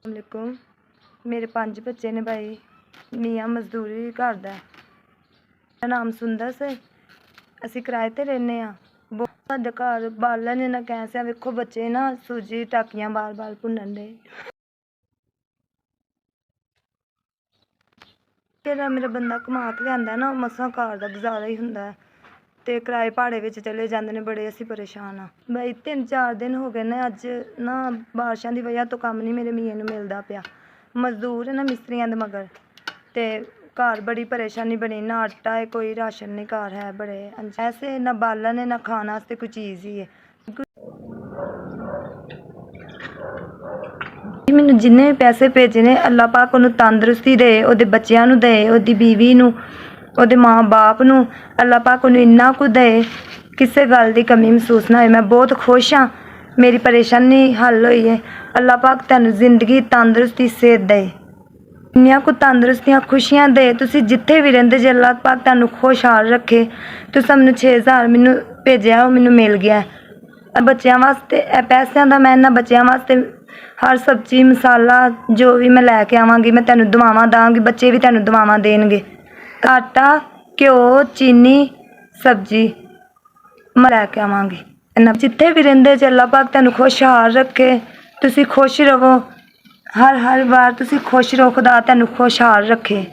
ਵਾਲੇਕੁਮ। ਮੇਰੇ 5 ਬੱਚੇ ਨੇ ਭਾਈ। ਮੀਆਂ ਮਜ਼ਦੂਰੀ ਕਰਦਾ। ਮੇਰਾ ਨਾਮ ਸੁੰਦਰ ਸੇ। ਅਸੀਂ ਕਿਰਾਏ ਤੇ ਰਹਿੰਦੇ ਹਾਂ। ਸਾਡੇ ਘਰ ਬਾਲਣ ਨਾ ਗੈਸ ਆ। ਵੇਖੋ ਬੱਚੇ ਨਾ ਸੂਜੀ ਟਾਕੀਆਂ ਬਾਲ ਭੁੰਨਣ ਦੇ। ਜਿਹੜਾ ਮੇਰਾ ਬੰਦਾ ਕਮਾ ਕੇ ਲਿਆਂਦਾ ਨਾ, ਮਸਾਂ ਘਰ ਦਾ ਗੁਜ਼ਾਰਾ ਹੀ ਹੁੰਦਾ ਤੇ ਕਿਰਾਏ ਭਾੜੇ ਵਿੱਚ ਚਲੇ ਜਾਂਦੇ ਨੇ। ਬੜੇ ਅਸੀਂ ਪਰੇਸ਼ਾਨ ਹਾਂ ਬਾਈ। 3-4 ਦਿਨ ਹੋ ਗਏ ਨੇ ਅੱਜ ਨਾ, ਬਾਰਿਸ਼ਾਂ ਦੀ ਵਜ੍ਹਾ ਤੋਂ ਕੰਮ ਨਹੀਂ ਮੇਰੇ ਮੀਆਂ ਨੂੰ ਮਿਲਦਾ ਪਿਆ। ਮਜ਼ਦੂਰ ਹੈ ਨਾ ਮਿਸਤਰੀਆਂ ਦੇ ਮਗਰ, ਤੇ ਘਰ ਬੜੀ ਪਰੇਸ਼ਾਨੀ ਬਣੀ। ਨਾ ਆਟਾ ਹੈ, ਕੋਈ ਰਾਸ਼ਨ ਨਹੀਂ ਘਰ ਹੈ। ਬੜੇ ਐਸੇ ਨਾ ਬਾਲਣ ਹੈ, ਨਾ ਖਾਣ ਵਾਸਤੇ ਕੋਈ ਚੀਜ਼ ਹੀ ਹੈ। ਮੈਨੂੰ ਜਿੰਨੇ ਪੈਸੇ ਭੇਜੇ ਨੇ, ਅੱਲਾਹ ਪਾਕ ਉਹਨੂੰ ਤੰਦਰੁਸਤੀ ਦੇ, ਉਹਦੇ ਬੱਚਿਆਂ ਨੂੰ ਦੇ, ਉਹਦੀ ਬੀਵੀ ਨੂੰ, ਉਹਦੇ ਮਾਂ ਬਾਪ ਨੂੰ। ਅੱਲਾਹ ਪਾਕ ਉਹਨੂੰ ਇੰਨਾ ਕੁ ਦੇ, ਕਿਸੇ ਗੱਲ ਦੀ ਕਮੀ ਮਹਿਸੂਸ ਨਾ ਹੋਏ। ਮੈਂ ਬਹੁਤ ਖੁਸ਼ ਹਾਂ, ਮੇਰੀ ਪਰੇਸ਼ਾਨੀ ਹੱਲ ਹੋਈ ਹੈ। ਅੱਲਾਹ ਪਾਕ ਤੁਹਾਨੂੰ ਜ਼ਿੰਦਗੀ, ਤੰਦਰੁਸਤੀ, ਸਿਹਤ ਦੇ, ਇੰਨੀਆਂ ਕੁ ਤੰਦਰੁਸਤੀਆਂ, ਖੁਸ਼ੀਆਂ ਦੇ। ਤੁਸੀਂ ਜਿੱਥੇ ਵੀ ਰਹਿੰਦੇ ਜੇ, ਅੱਲਾਹ ਪਾਕ ਤੁਹਾਨੂੰ ਖੁਸ਼ਹਾਲ ਰੱਖੇ। ਤੁਸੀਂ ਮੈਨੂੰ 6000 ਮੈਨੂੰ ਭੇਜਿਆ, ਉਹ ਮੈਨੂੰ ਮਿਲ ਗਿਆ। ਬੱਚਿਆਂ ਵਾਸਤੇ ਇਹ ਪੈਸਿਆਂ ਦਾ, ਮੈਂ ਇਹਨਾਂ ਬੱਚਿਆਂ ਵਾਸਤੇ ਹਰ ਸਬਜ਼ੀ ਮਸਾਲਾ ਜੋ ਵੀ ਮੈਂ ਲੈ ਕੇ ਆਵਾਂਗੀ, ਮੈਂ ਤੈਨੂੰ ਦੁਆਵਾਂ ਦਾਂਗੀ। ਬੱਚੇ ਵੀ ਤੈਨੂੰ ਦੁਆਵਾਂ ਦੇਣਗੇ। ਆਟਾ, ਘਿਓ, ਚੀਨੀ, ਸਬਜ਼ੀ ਮੈਂ ਲੈ ਕੇ ਆਵਾਂਗੀ। ਇਹਨਾਂ ਜਿੱਥੇ ਵੀ ਰਹਿੰਦੇ ਜੇ, ਅੱਲਾਹ ਪਾਕ ਤੁਹਾਨੂੰ ਖੁਸ਼ਹਾਲ ਰੱਖੇ। ਤੁਸੀਂ ਖੁਸ਼ ਰਹੋ, ਹਰ ਵਾਰ ਤੁਸੀਂ ਖੁਸ਼ ਰਹੋ। ਖੁਦਾ ਤੁਹਾਨੂੰ ਖੁਸ਼ਹਾਲ ਰੱਖੇ।